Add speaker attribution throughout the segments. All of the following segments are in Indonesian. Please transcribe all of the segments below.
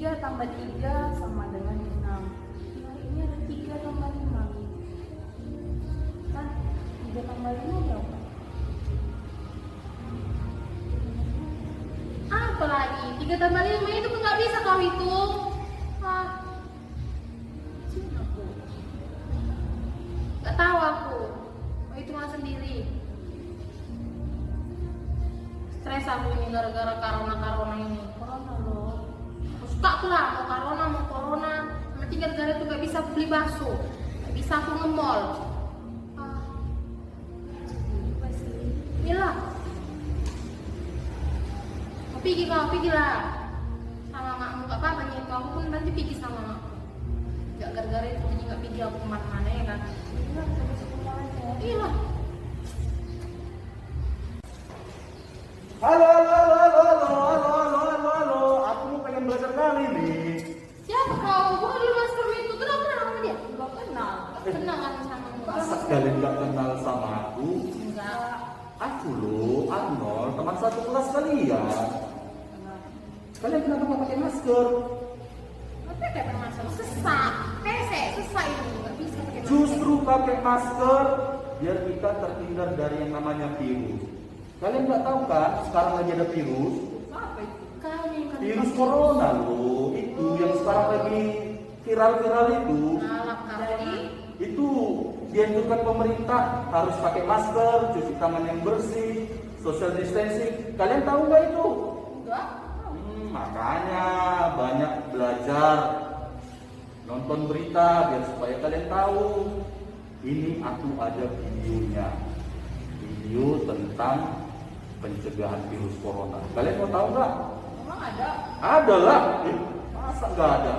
Speaker 1: 3 tambah 3 sama dengan 6. Nah ini ada 3 tambah 5. Kan 3 tambah 5 berapa? Apa lagi? 3 tambah 5 itu nggak bisa kau hitung. Sini aku. Nggak tahu aku. Mau hitungan sendiri. Stres aku ini gara-gara corona ini. Corona loh. Aku suka tuh lah mau corona. Nanti gara-gara itu nggak bisa beli bakso. Nggak bisa aku nge-mall. Inilah. Pergi lah sama makmu, gak apa-apa nih, aku pun nanti pergi sama makmu. Gak gara-gara itu jadi gak pergi aku kemana-mana ya kan. Iya, kita bisa pulang aja. Iya.
Speaker 2: Halo, aku mau pengen belajar kali nih.
Speaker 1: Siapa kau? Gua di master itu, kenapa nama dia? Gak kenal kan sama kamu.
Speaker 2: Masa kalian gak kenal sama aku?
Speaker 1: Enggak.
Speaker 2: Aku loh, Arnold, teman satu kelas kalian. Kalian kenapa nggak pakai masker?
Speaker 1: Apa pakai masker? Sesak itu nggak bisa pakai masker.
Speaker 2: Justru pakai masker biar kita terhindar dari yang namanya virus. Kalian nggak tahu kan? Sekarang lagi ada virus.
Speaker 1: Apa itu? Kalian kan
Speaker 2: Virus corona loh, itu yang sekarang lagi viral itu.
Speaker 1: Jadi
Speaker 2: Itu dianjurkan pemerintah harus pakai masker, cuci tangan yang bersih, social distancing. Kalian tahu nggak itu?
Speaker 1: enggak.
Speaker 2: Makanya banyak belajar, nonton berita biar supaya kalian tahu. Ini aku ada videonya, video tentang pencegahan virus corona. Kalian mau tahu nggak?
Speaker 1: Emang ada?
Speaker 2: Ada lah, masa nggak ada?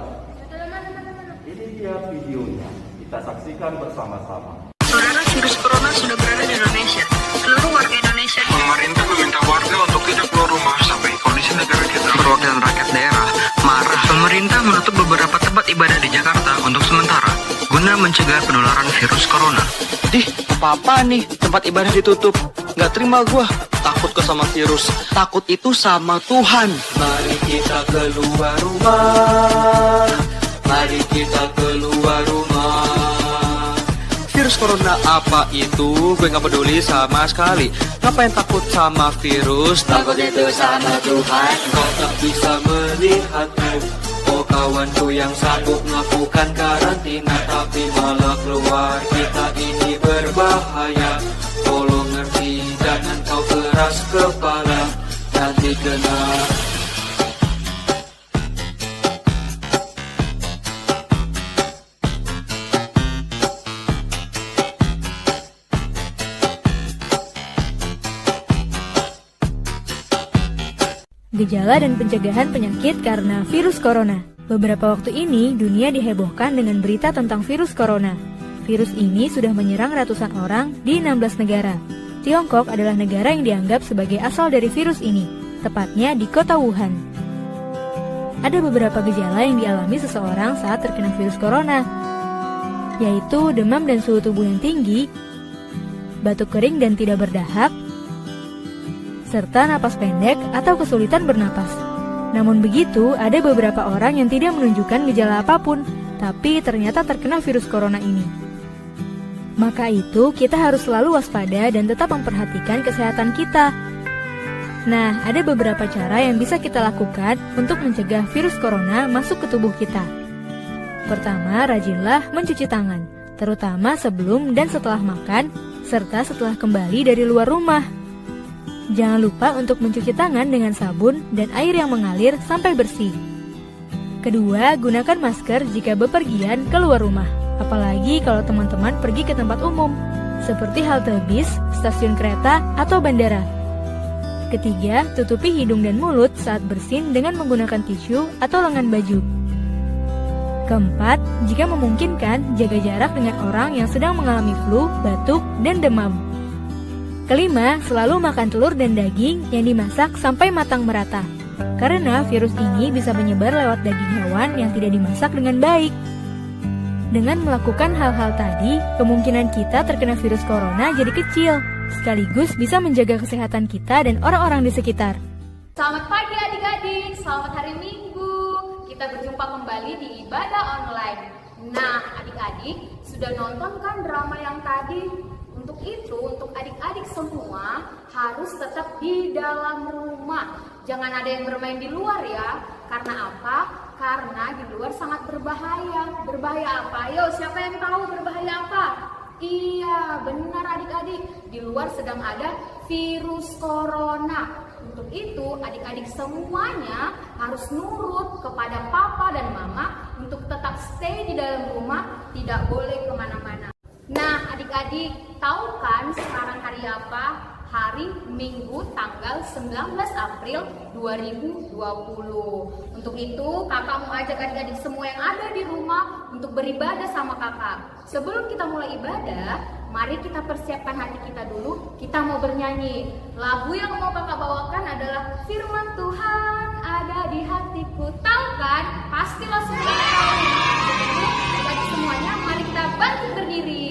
Speaker 1: Mana?
Speaker 2: Ini dia videonya, kita saksikan bersama-sama.
Speaker 3: Saudara, virus corona sudah berada di Indonesia. Seluruh warga Indonesia.
Speaker 4: Pemerintah meminta warga untuk tidak keluar rumah sampai kondisi negara kita.
Speaker 3: Perwakilan rakyat daerah marah. Pemerintah menutup beberapa tempat ibadah di Jakarta untuk sementara guna mencegah penularan virus corona.
Speaker 5: Apa-apa nih, tempat ibadah ditutup. Nggak terima gua. Takut kok sama virus. Takut itu sama Tuhan. Mari kita keluar rumah. Mari kita keluar rumah. Virus corona apa itu? Gue nggak peduli sama sekali. Ngapain takut sama virus? Takut itu sama Tuhan. Kau tak bisa melihatku. Oh kawanku yang sanggup melakukan karantina tapi malah keluar. Kita ini berbahaya. Tolong ngerti, jangan kau keras kepala. Nanti kena.
Speaker 6: Gejala dan pencegahan penyakit karena virus corona. Beberapa waktu ini, dunia dihebohkan dengan berita tentang virus corona. Virus ini sudah menyerang ratusan orang di 16 negara. Tiongkok adalah negara yang dianggap sebagai asal dari virus ini, tepatnya di kota Wuhan. Ada beberapa gejala yang dialami seseorang saat terkena virus corona, yaitu demam dan suhu tubuh yang tinggi, batuk kering dan tidak berdahak, serta napas pendek atau kesulitan bernapas. Namun begitu, ada beberapa orang yang tidak menunjukkan gejala apapun, tapi ternyata terkena virus corona ini. Maka itu, kita harus selalu waspada dan tetap memperhatikan kesehatan kita. Nah, ada beberapa cara yang bisa kita lakukan untuk mencegah virus corona masuk ke tubuh kita. Pertama, rajinlah mencuci tangan, terutama sebelum dan setelah makan, serta setelah kembali dari luar rumah. Jangan lupa untuk mencuci tangan dengan sabun dan air yang mengalir sampai bersih. Kedua, gunakan masker jika bepergian keluar rumah, apalagi kalau teman-teman pergi ke tempat umum, seperti halte bis, stasiun kereta, atau bandara. Ketiga, tutupi hidung dan mulut saat bersin dengan menggunakan tisu atau lengan baju. Keempat, jika memungkinkan, jaga jarak dengan orang yang sedang mengalami flu, batuk, dan demam. Kelima, selalu makan telur dan daging yang dimasak sampai matang merata. Karena virus ini bisa menyebar lewat daging hewan yang tidak dimasak dengan baik. Dengan melakukan hal-hal tadi, kemungkinan kita terkena virus corona jadi kecil, sekaligus bisa menjaga kesehatan kita dan orang-orang di sekitar.
Speaker 1: Selamat pagi adik-adik, selamat hari Minggu. Kita kita berjumpa kembali di ibadah online. Nah, adik-adik sudah nonton kan drama yang tadi? Untuk itu, untuk adik-adik semua harus tetap di dalam rumah. Jangan ada yang bermain di luar ya. Karena apa? Karena di luar sangat berbahaya. Berbahaya apa? Ayo, siapa yang tahu berbahaya apa? Iya, benar adik-adik. Di luar sedang ada virus corona. Untuk itu, adik-adik semuanya harus nurut kepada papa dan mama untuk tetap stay di dalam rumah, tidak boleh kemana-mana. Nah, adik-adik, tahu kan sekarang hari apa? Hari Minggu tanggal 19 April 2020. Untuk itu, kakak mau ajak adik-adik semua yang ada di rumah untuk beribadah sama kakak. Sebelum kita mulai ibadah, mari kita persiapkan hati kita dulu. Kita mau bernyanyi. Lagu yang mau kakak bawakan adalah Firman Tuhan ada di hatiku. Tahu kan? Pastilah semua tahu. Jadi semuanya mari kita bangkit berdiri.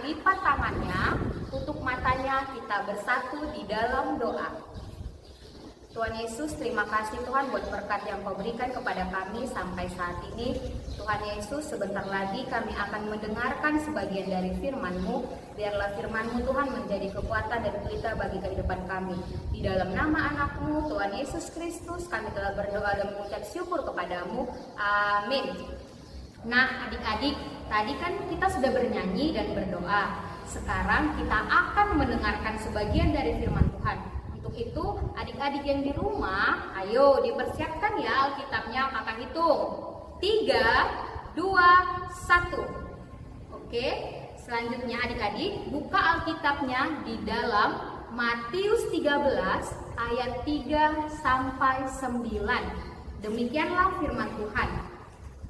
Speaker 1: Lipat tangannya, tutup matanya, kita bersatu di dalam doa. Tuhan Yesus, terima kasih Tuhan buat berkat yang Kau berikan kepada kami sampai saat ini. Tuhan Yesus, sebentar lagi kami akan mendengarkan sebagian dari firman-Mu. Biarlah firman-Mu Tuhan menjadi kekuatan dan pelita bagi kehidupan kami. Di dalam nama anak-Mu, Tuhan Yesus Kristus, kami telah berdoa dan mengucap syukur kepada-Mu. Amin. Nah, adik-adik, tadi kan kita sudah bernyanyi dan berdoa. Sekarang kita akan mendengarkan sebagian dari firman Tuhan. Untuk itu, adik-adik yang di rumah, ayo dipersiapkan ya Alkitabnya, kakak hitung. 3, 2, 1. Oke, selanjutnya adik-adik buka Alkitabnya di dalam Matius 13 ayat 3 sampai 9. Demikianlah firman Tuhan.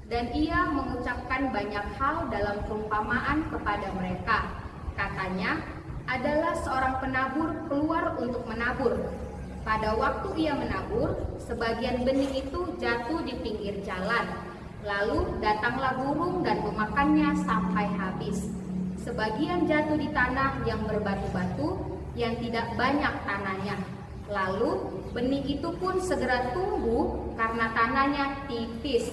Speaker 1: Dan ia mengucapkan banyak hal dalam perumpamaan kepada mereka. Katanya, adalah seorang penabur keluar untuk menabur. Pada waktu ia menabur, sebagian benih itu jatuh di pinggir jalan. Lalu datanglah burung dan memakannya sampai habis. Sebagian jatuh di tanah yang berbatu-batu, yang tidak banyak tanahnya. Lalu benih itu pun segera tumbuh karena tanahnya tipis.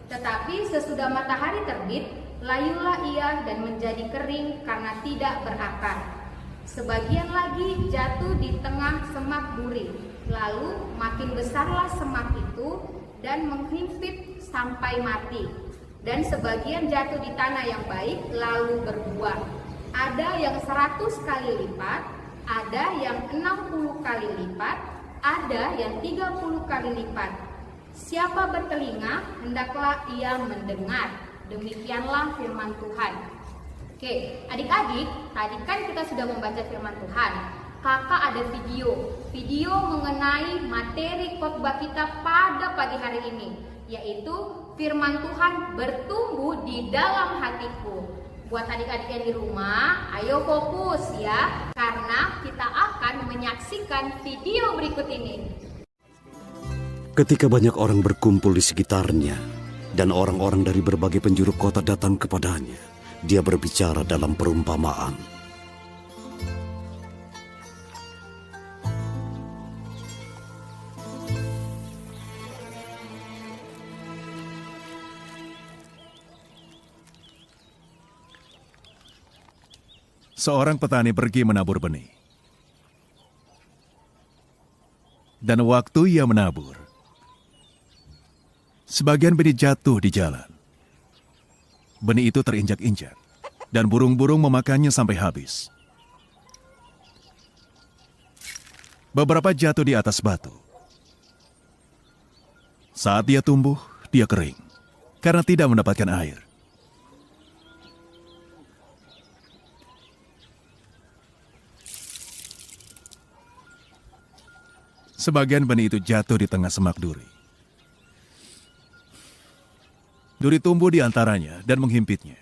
Speaker 1: Tetapi sesudah matahari terbit, layulah ia dan menjadi kering karena tidak berakar. Sebagian lagi jatuh di tengah semak duri duri. Lalu makin besarlah semak itu dan menghimpit sampai mati. Dan sebagian jatuh di tanah yang baik lalu berbuah. Ada yang 100 kali lipat, ada yang 60 kali lipat, ada yang 30 kali lipat. Siapa bertelinga, hendaklah ia mendengar. Demikianlah firman Tuhan. Oke, adik-adik, tadi kan kita sudah membaca firman Tuhan. Kakak ada video mengenai materi khotbah kita pada pagi hari ini, yaitu firman Tuhan bertumbuh di dalam hatiku. Buat adik-adik yang di rumah, ayo fokus ya, karena kita akan menyaksikan video berikut ini.
Speaker 7: Ketika banyak orang berkumpul di sekitarnya, dan orang-orang dari berbagai penjuru kota datang kepadanya, dia berbicara dalam perumpamaan.
Speaker 8: Seorang petani pergi menabur benih. Dan waktu ia menabur, sebagian benih jatuh di jalan. Benih itu terinjak-injak, dan burung-burung memakannya sampai habis. Beberapa jatuh di atas batu. Saat dia tumbuh, dia kering, karena tidak mendapatkan air. Sebagian benih itu jatuh di tengah semak duri. Duri tumbuh di antaranya dan menghimpitnya.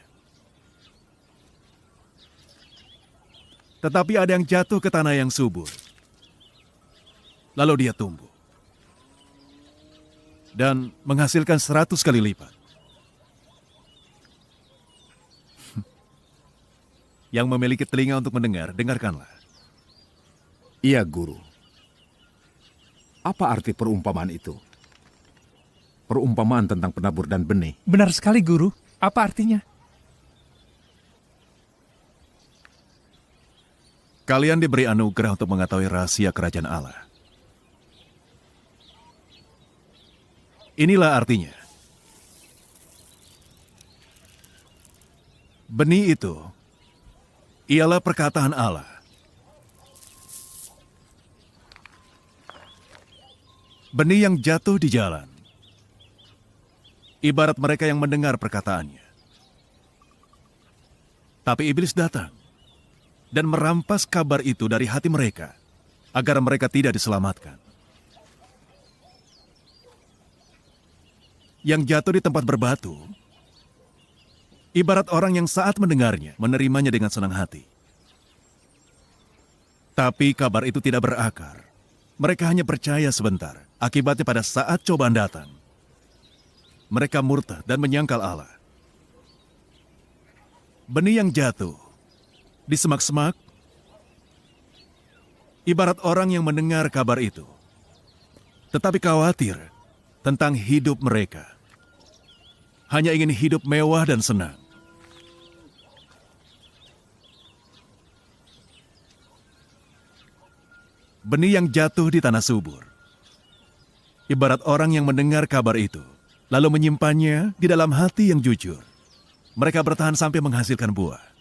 Speaker 8: Tetapi ada yang jatuh ke tanah yang subur. Lalu dia tumbuh. Dan menghasilkan 100 kali lipat. Yang memiliki telinga untuk mendengar, dengarkanlah.
Speaker 9: Iya, Guru. Apa arti perumpamaan itu? Perumpamaan tentang penabur dan benih.
Speaker 10: Benar sekali, Guru. Apa artinya?
Speaker 8: Kalian diberi anugerah untuk mengetahui rahasia kerajaan Allah. Inilah artinya. Benih itu ialah perkataan Allah. Benih yang jatuh di jalan, ibarat mereka yang mendengar perkataannya. Tapi iblis datang dan merampas kabar itu dari hati mereka, agar mereka tidak diselamatkan. Yang jatuh di tempat berbatu, ibarat orang yang saat mendengarnya, menerimanya dengan senang hati. Tapi kabar itu tidak berakar. Mereka hanya percaya sebentar. Akibatnya pada saat cobaan datang, mereka murtad dan menyangkal Allah. Benih yang jatuh di semak-semak, ibarat orang yang mendengar kabar itu, tetapi khawatir tentang hidup mereka. Hanya ingin hidup mewah dan senang. Benih yang jatuh di tanah subur, ibarat orang yang mendengar kabar itu, lalu menyimpannya di dalam hati yang jujur. Mereka bertahan sampai menghasilkan buah.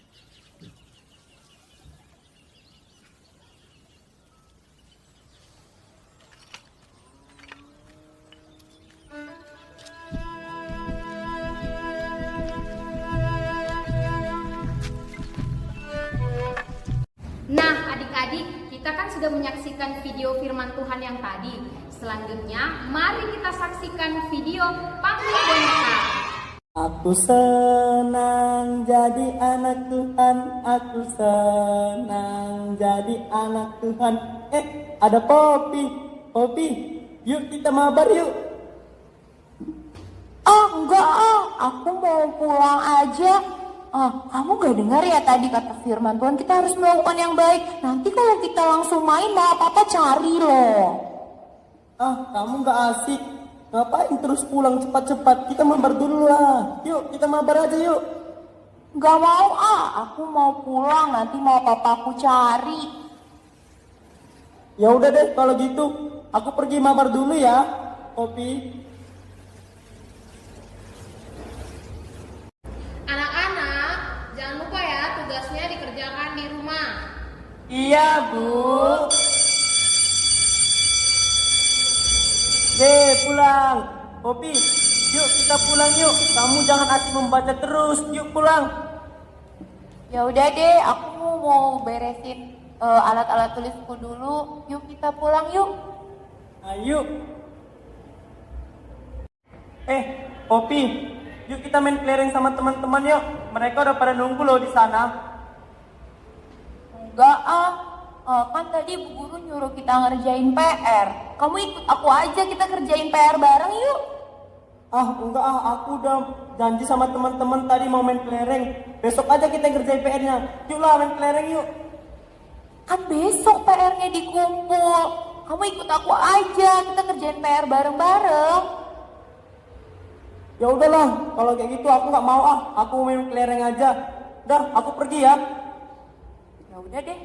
Speaker 1: Nah, adik-adik, kita kan sudah menyaksikan video firman Tuhan yang tadi. Selanjutnya, mari kita saksikan video panggil boneka.
Speaker 11: Aku senang jadi anak Tuhan, aku senang jadi anak Tuhan. Ada Poppy, yuk kita mabar yuk.
Speaker 12: Enggak, aku mau pulang aja. Kamu gak dengar ya tadi kata firman Tuhan, kita harus melakukan yang baik. Nanti kalau kita langsung main, malah papa cari loh.
Speaker 11: Kamu gak asik. Ngapain terus pulang cepat-cepat? Kita mabar dulu lah. Yuk, kita mabar aja yuk.
Speaker 12: Gak mau, aku mau pulang. Nanti mau papaku cari.
Speaker 11: Ya udah deh kalau gitu. Aku pergi mabar dulu ya, Opi.
Speaker 13: Anak-anak, jangan lupa ya tugasnya dikerjakan di rumah.
Speaker 11: Iya, Bu. Pulang. Opi, yuk kita pulang yuk. Kamu jangan asik membaca terus. Yuk pulang.
Speaker 12: Ya udah deh, aku mau beresin alat-alat tulisku dulu. Yuk kita pulang yuk.
Speaker 11: Ayo. Opi, yuk kita main kelereng sama teman-teman yuk. Mereka udah pada nunggu loh di sana.
Speaker 12: Enggak kan tadi Bu Guru nyuruh kita ngerjain PR. Kamu ikut aku aja, kita kerjain PR bareng yuk.
Speaker 11: Enggak aku udah janji sama teman-teman tadi mau main kelereng. Besok aja kita ngerjain PR-nya. Yuk lah main kelereng yuk.
Speaker 12: Kan besok PR-nya dikumpul. Kamu ikut aku aja, kita kerjain PR bareng-bareng.
Speaker 11: Ya udahlah, kalau kayak gitu aku nggak mau aku main kelereng aja. Udah, aku pergi ya.
Speaker 12: Ya udah deh.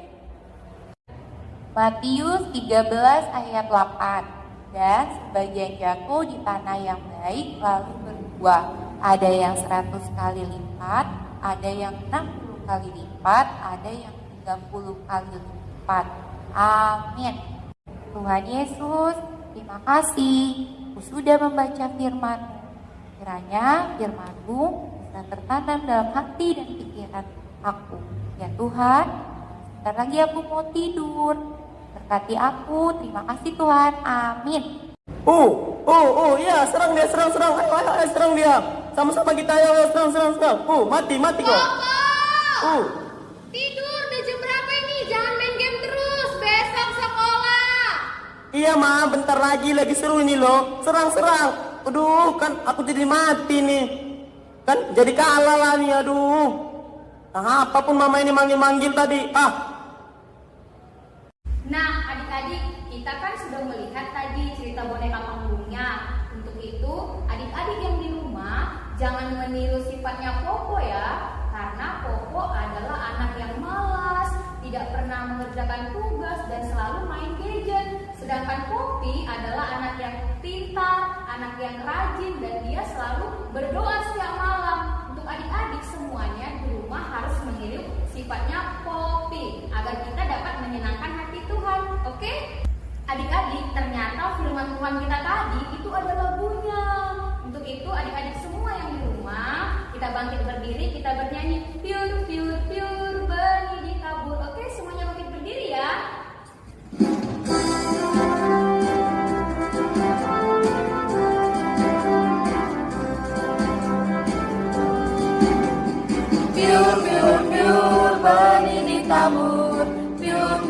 Speaker 12: Matius 13 ayat 8. Dan sebagian jatuh di tanah yang baik lalu berbuah. Ada yang 100 kali lipat, ada yang 60 kali lipat, ada yang 30 kali lipat. Amin. Tuhan Yesus, terima kasih. Aku sudah membaca firman-Mu. Kiranya firman-Mu bisa tertanam dalam hati dan pikiran aku. Ya Tuhan, sebentar lagi aku mau tidur. Berkati aku, terima kasih Tuhan. Amin.
Speaker 11: Ya, serang dia, serang. Ayo, serang dia. Sama-sama kita, ayo, serang. Mati kok.
Speaker 13: Tidur, udah jam berapa ini? Jangan main game terus, besok sekolah.
Speaker 11: Iya, Ma, bentar lagi seru ini loh. Serang. Aduh, kan aku jadi mati nih. Kan jadi kalah lah nih, aduh. Apapun Mama ini manggil-manggil tadi.
Speaker 1: Nah, adik-adik, kita kan sudah melihat tadi cerita boneka panggungnya. Untuk itu, adik-adik yang di rumah jangan meniru sifatnya Popo ya. Karena Popo adalah anak yang malas, tidak pernah mengerjakan tugas dan selalu main gadget. Sedangkan Poppy adalah anak yang pintar, anak yang rajin, dan dia selalu berdoa setiap malam. Untuk adik-adik semuanya di rumah harus meniru sifatnya Poppy agar kita dapat menyenangkan hati Tuhan. Oke? Adik-adik, ternyata firman Tuhan kita tadi itu ada lagunya. Untuk itu adik-adik semua yang di rumah, kita bangkit berdiri, kita bernyanyi pure benih di tabur. Oke, semuanya bangkit berdiri ya.
Speaker 12: Pure benih ditabur, pure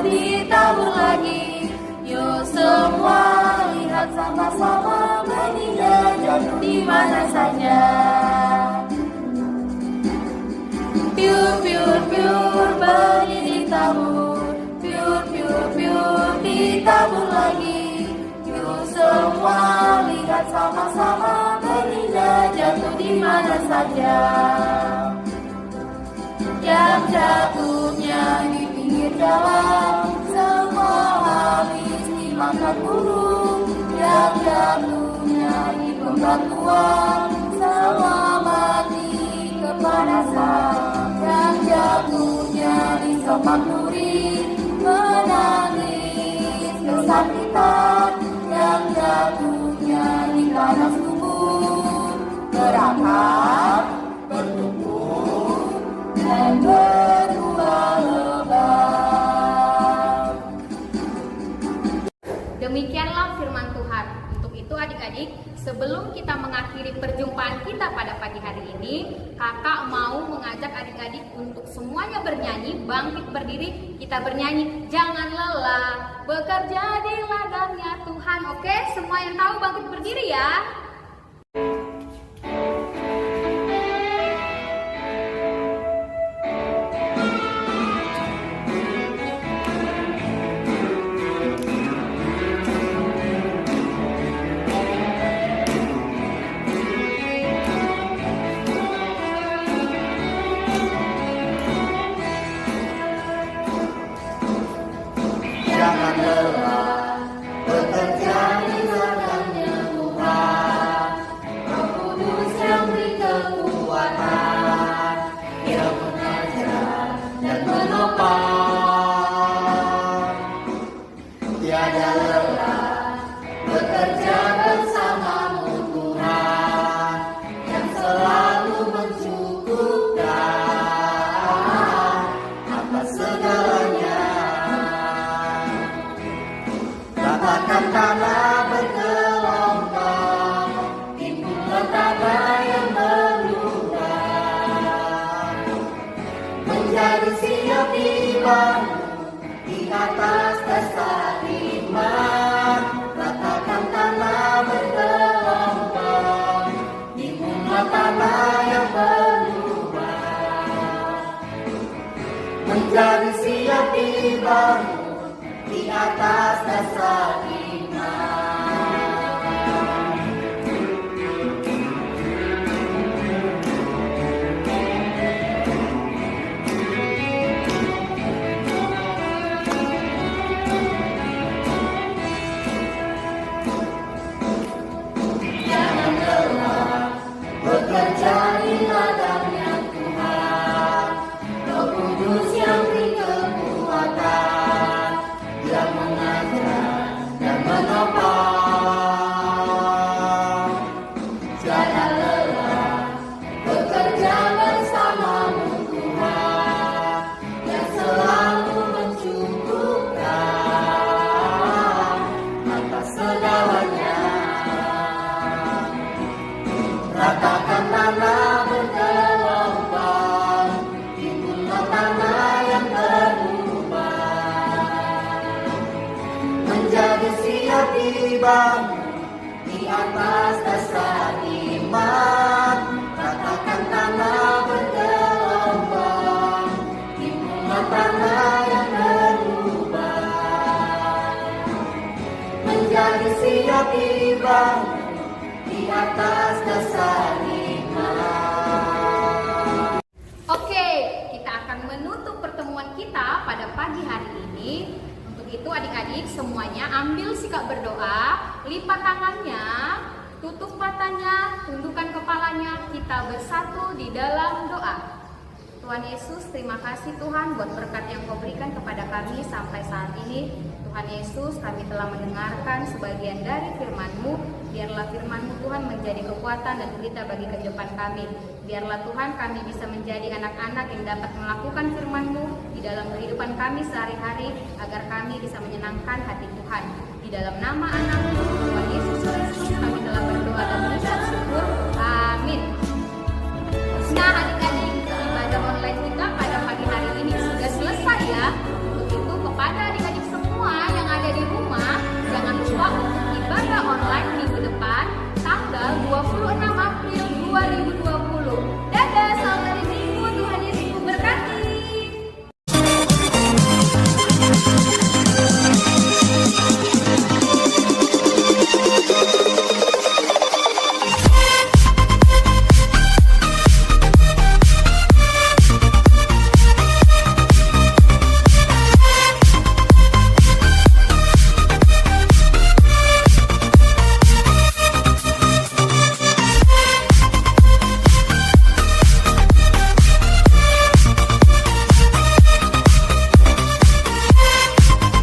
Speaker 12: ditabur lagi. Yuk semua lihat sama-sama benihnya jatuh di mana saja. Pure benih ditabur, pure ditabur lagi. Yuk semua lihat sama-sama benihnya jatuh di mana saja. Yang jatuhnya di pinggir jalan, semua habis dimakan burung. Yang jatuhnya di bebatuan, semua mati kepanasan. Yang jatuhnya di semak duri, menangis kesakitan. Yang jatuhnya di tanah subur, berakar, bertumbuh, dan berbuah lebat.
Speaker 1: Demikianlah firman Tuhan. Untuk itu adik-adik, sebelum kita mengakhiri perjumpaan kita pada pagi hari ini, kakak mau mengajak adik-adik untuk semuanya bernyanyi, bangkit berdiri, kita bernyanyi, jangan lelah, bekerja di ladangnya Tuhan. Oke, semua yang tahu bangkit berdiri ya.
Speaker 11: lelah bekerja di ladangnya Tuhan. Roh Kudus yang beri kekuatan, Dia mengajar dan menopang. Tiada lelah bekerja bersamamu Tuhan, yang selalu mencukupkan atas segalanya. Ratakan tanah bergelombang, timbullah tanah yang berubah, menjadi siap dibangun di atas dasar iman. Ratakan tanah bergelombang, timbullah tanah yang berubah, menjadi siap dibangun di atas dasar iman. Jangan lelah bekerja di ladangnya Tuhan. Roh Kudus yang beri kekuatan, Dia mengajar dan menopang. Jangan lelah bekerja bersamamu Tuhan, yang selalu mencukupkan atas segalanya. Ratakan tanah bergelombang, timbullah tanah yang berubah, menjadi siap dibangun di atas dasar iman. Ratakan tanah bergelombang, timbullah tanah yang berubah, menjadi siap dibangun di atas dasar iman.
Speaker 1: Oke, kita akan menutup pertemuan kita pada pagi hari ini. Untuk itu adik-adik semuanya ambil sikap berdoa, lipat tangannya, tutup matanya, tundukkan kepalanya, kita bersatu di dalam doa. Tuhan Yesus, terima kasih Tuhan buat berkat yang Kau berikan kepada kami sampai saat ini. Tuhan Yesus, kami telah mendengarkan sebagian dari firman-Mu. Biarlah firman-Mu Tuhan menjadi kekuatan dan berita bagi kehidupan kami. Biarlah Tuhan kami bisa menjadi anak-anak yang dapat melakukan firman-Mu di dalam kehidupan kami sehari-hari, agar kami bisa menyenangkan hati Tuhan. Di dalam nama Anak-Mu